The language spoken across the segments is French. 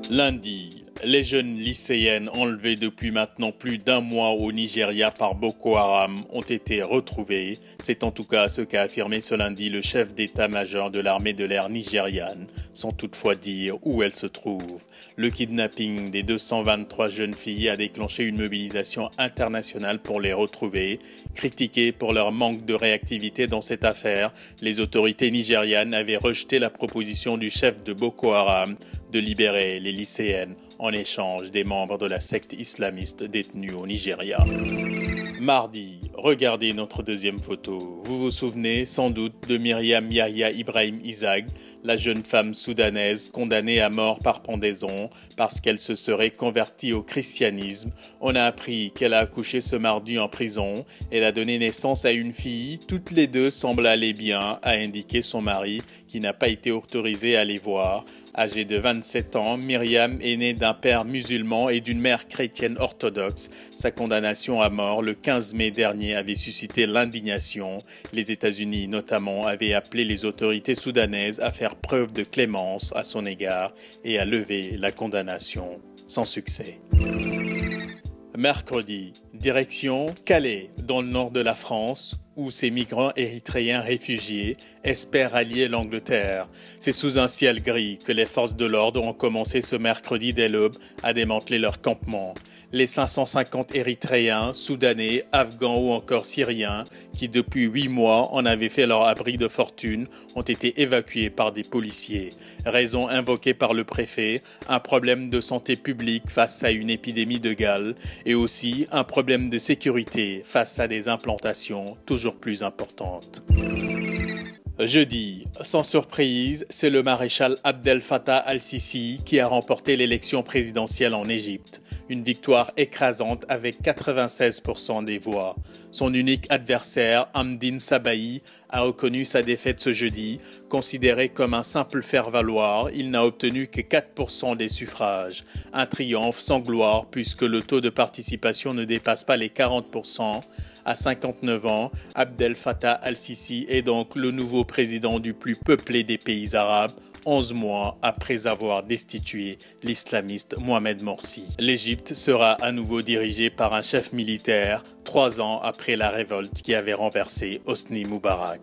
Lundi, les jeunes lycéennes enlevées depuis maintenant plus d'un mois au Nigeria par Boko Haram ont été retrouvées. C'est en tout cas ce qu'a affirmé ce lundi le chef d'état-major de l'armée de l'air nigériane, sans toutefois dire où elles se trouvent. Le kidnapping des 223 jeunes filles a déclenché une mobilisation internationale pour les retrouver. Critiquées pour leur manque de réactivité dans cette affaire, les autorités nigérianes avaient rejeté la proposition du chef de Boko Haram de libérer les lycéennes en échange des membres de la secte islamiste détenus au Nigeria. Mardi, regardez notre deuxième photo. Vous vous souvenez sans doute de Myriam Yahya Ibrahim Isag, la jeune femme soudanaise condamnée à mort par pendaison parce qu'elle se serait convertie au christianisme. On a appris qu'elle a accouché ce mardi en prison. Elle a donné naissance à une fille. Toutes les deux semblent aller bien, a indiqué son mari, qui n'a pas été autorisé à les voir. Âgée de 27 ans, Myriam est née d'un père musulman et d'une mère chrétienne orthodoxe. Sa condamnation à mort le 15 mai dernier avait suscité l'indignation. Les États-Unis notamment avaient appelé les autorités soudanaises à faire preuve de clémence à son égard et à lever la condamnation, sans succès. Mercredi, direction Calais, dans le nord de la France, où ces migrants érythréens réfugiés espèrent allier l'Angleterre. C'est sous un ciel gris que les forces de l'ordre ont commencé ce mercredi dès l'aube à démanteler leur campement. Les 550 Érythréens, Soudanais, Afghans ou encore Syriens, qui depuis 8 mois en avaient fait leur abri de fortune, ont été évacués par des policiers. Raison invoquée par le préfet, un problème de santé publique face à une épidémie de Galles et aussi un problème de sécurité face à des implantations toujours plus importantes. Jeudi, sans surprise, c'est le maréchal Abdel Fattah al-Sisi qui a remporté l'élection présidentielle en Égypte. Une victoire écrasante avec 96% des voix. Son unique adversaire, Hamdine Sabahi, a reconnu sa défaite ce jeudi. Considéré comme un simple faire-valoir, il n'a obtenu que 4% des suffrages. Un triomphe sans gloire puisque le taux de participation ne dépasse pas les 40%. À 59 ans, Abdel Fattah al-Sisi est donc le nouveau président du plus peuplé des pays arabes, 11 mois après avoir destitué l'islamiste Mohamed Morsi. L'Égypte sera à nouveau dirigée par un chef militaire, 3 ans après la révolte qui avait renversé Hosni Moubarak.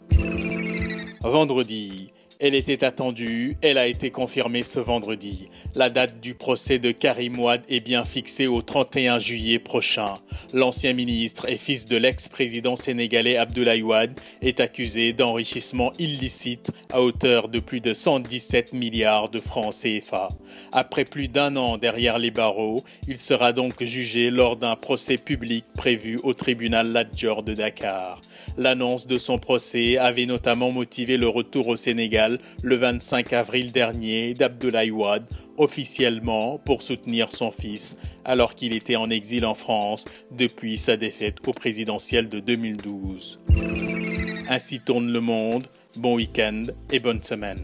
Vendredi, elle était attendue, elle a été confirmée ce vendredi. La date du procès de Karim Wade est bien fixée au 31 juillet prochain. L'ancien ministre et fils de l'ex-président sénégalais Abdoulaye Wade est accusé d'enrichissement illicite à hauteur de plus de 117 milliards de francs CFA. Après plus d'1 an derrière les barreaux, il sera donc jugé lors d'un procès public prévu au tribunal Lat Dior de Dakar. L'annonce de son procès avait notamment motivé le retour au Sénégal le 25 avril dernier d'Abdoulaye Wade, officiellement pour soutenir son fils, alors qu'il était en exil en France depuis sa défaite au présidentiel de 2012. Ainsi tourne le monde, bon week-end et bonne semaine.